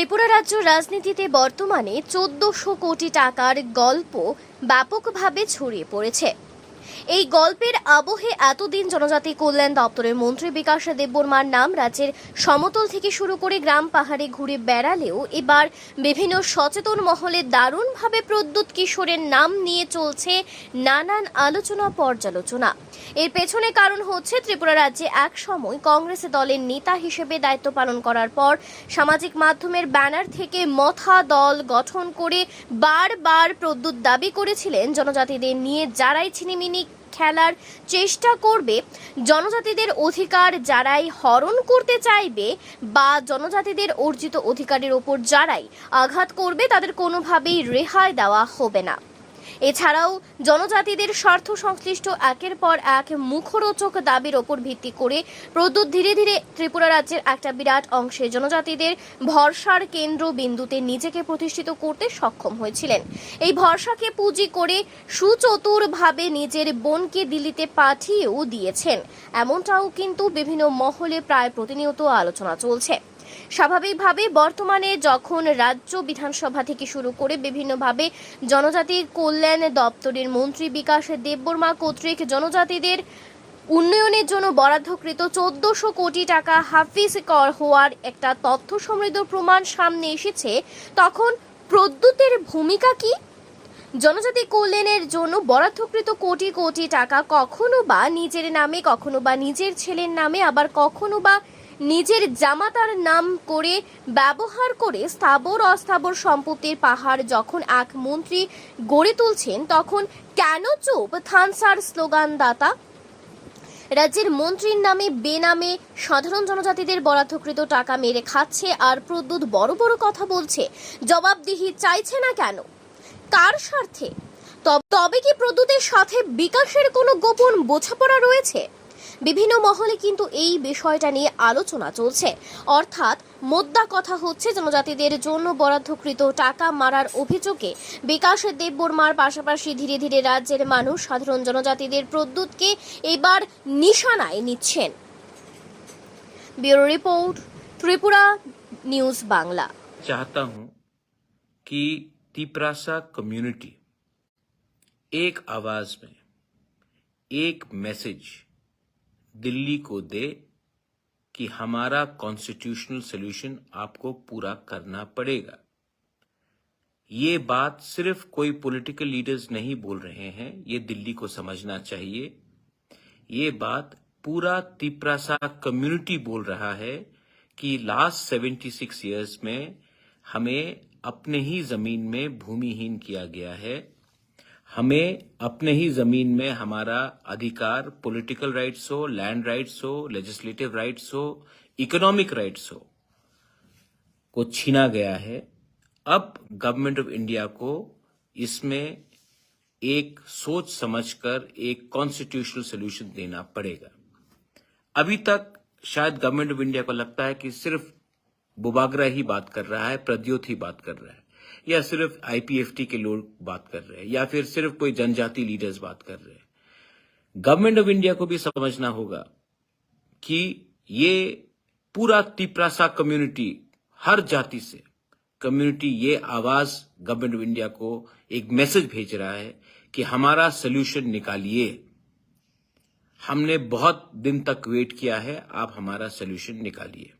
ত্রিপুরা রাজ্য রাজনীতিতে বর্তমানে ১৪০০ কোটি টাকার গল্প ব্যাপকভাবে ছড়িয়ে পড়েছে। এই গল্পের আবহে এতদিন জনজাতি কল্যাণ দপ্তরের মন্ত্রী বিকাশ দেববর্মার নাম রাজ্যের সমতল থেকে শুরু করে গ্রাম পাহাড়ে ঘুরে বেড়ালেও এবার বিভিন্ন সচেতন মহলে দারুণভাবে প্রদ্যুৎ কিশোরের নাম নিয়ে চলছে নানান আলোচনা পর্যালোচনা। এর পেছনে কারণ হচ্ছে ত্রিপুরা রাজ্যে এক সময় কংগ্রেস দলের নেতা হিসেবে দায়িত্ব পালন করার পর সামাজিক মাধ্যমের ব্যানার থেকে মথা দল গঠন করে বারবার প্রদ্যুৎ দাবি করেছিলেন জনজাতিদের নিয়ে যারাই ছিনিমিনি খেলার চেষ্টা করবে, জনজাতিদের অধিকার যারাই হরণ করতে চাইবে বা জনজাতিদের অর্জিত অধিকারের ওপর যারাই আঘাত করবে তাদের কোনোভাবেই রেহাই দেওয়া হবে না। এছাড়াও জনজাতিদের স্বার্থ সংশ্লিষ্ট একের পর এক মুখরোচক দাবির ওপর ভিত্তি করে প্রদ্যুৎ ধীরে ধীরে ত্রিপুরা রাজ্যের একটা বিরাট অংশে জনজাতিদের ভরসার কেন্দ্র বিন্দুতে নিজেকে প্রতিষ্ঠিত করতে সক্ষম হয়েছিলেন। এই ভরসাকে পুঁজি করে সুচতুরভাবে নিজের বোনকে দিল্লিতে পাঠিয়েও দিয়েছেন, এমনটাও কিন্তু বিভিন্ন মহলে প্রায় প্রতিনিয়ত আলোচনা চলছে। স্বাভাবিকভাবে বর্তমানে যখন রাজ্য বিধানসভা থেকে শুরু করে বিভিন্নভাবে জনজাতি কল্যাণ দপ্তরের মন্ত্রী বিকাশ দেববর্মা কর্তৃক জনজাতিদের উন্নয়নের জন্য বরাদ্দকৃত ১৪০০ কোটি টাকা হাফিজ কর হওয়ার একটা তথ্য সমৃদ্ধ প্রমাণ সামনে এসেছে, তখন প্রদ্যুতের ভূমিকা কি? জনজাতি কল্যাণের জন্য বরাদ্দকৃত কোটি কোটি টাকা কখনো বা নিজের নামে, কখনো বা নিজের ছেলের নামে, আবার কখনো বা নিজের জামাতার নাম করে ব্যবহার করে স্থাবর অস্থাবর সম্পত্তির পাহাড় যখন এক মন্ত্রী গড়ে তুলছেন, তখন কেন চুপ থানসার স্লোগানদাতা? রাজ্যের মন্ত্রীর নামে বেনামে সাধারণ জনজাতিদের বরাদ্দকৃত টাকা মেরে খাচ্ছে আর প্রদ্যুৎ বড় বড় কথা বলছে, জবাবদিহি চাইছে না কেন? কার স্বার্থে? তবে কি প্রদ্যুতের সাথে বিকাশের কোনো গোপন বোঝাপড়া রয়েছে? বিভিন্ন মহলে কিন্তু এই বিষয়টা নিয়ে আলোচনা চলছে। অর্থাৎ মোদ্দা কথা হচ্ছে, জনজাতিদের জন্য বরাদ্দকৃত টাকা মারার অভিযোগে বিকাশ দেববর্মার পাশাপাশি ধীরে ধীরে রাজ্যের মানুষ সাধারণ জনজাতিদের প্রদ্যুৎকে এবার নিশানায় নিচ্ছেন। Bureau report, Tripura news Bangla. चाहता हूं कि तिपरासा कम्युनिटी एक आवाज में एक मैसेज दिल्ली को दे कि हमारा कॉन्स्टिट्यूशनल सॉल्यूशन आपको पूरा करना पड़ेगा। ये बात सिर्फ कोई पॉलिटिकल लीडर्स नहीं बोल रहे हैं, ये दिल्ली को समझना चाहिए। ये बात पूरा तिपरासा कम्युनिटी बोल रहा है कि लास्ट 76 इयर्स में हमें अपने ही जमीन में भूमिहीन किया गया है। हमें अपने ही जमीन में हमारा अधिकार, पॉलिटिकल राइट्स हो, लैंड राइट्स हो, लेजिस्लेटिव राइट्स हो, इकोनॉमिक राइट्स हो, को छीना गया है। अब गवर्नमेंट ऑफ इंडिया को इसमें एक सोच समझकर एक कॉन्स्टिट्यूशनल सॉल्यूशन देना पड़ेगा। अभी तक शायद गवर्नमेंट ऑफ इंडिया को लगता है कि सिर्फ बुबागरा ही बात कर रहा है, प्रद्योत ही बात कर रहा है, या सिर्फ आईपीएफटी के लोग बात कर रहे हैं, या फिर सिर्फ कोई जनजाति लीडर्स बात कर रहे हैं। गवर्नमेंट ऑफ इंडिया को भी समझना होगा कि ये पूरा तिपरासा कम्युनिटी, हर जाति से कम्युनिटी, ये आवाज गवर्नमेंट ऑफ इंडिया को एक मैसेज भेज रहा है कि हमारा सोल्यूशन निकालिए। हमने बहुत दिन तक वेट किया है, आप हमारा सोल्यूशन निकालिए।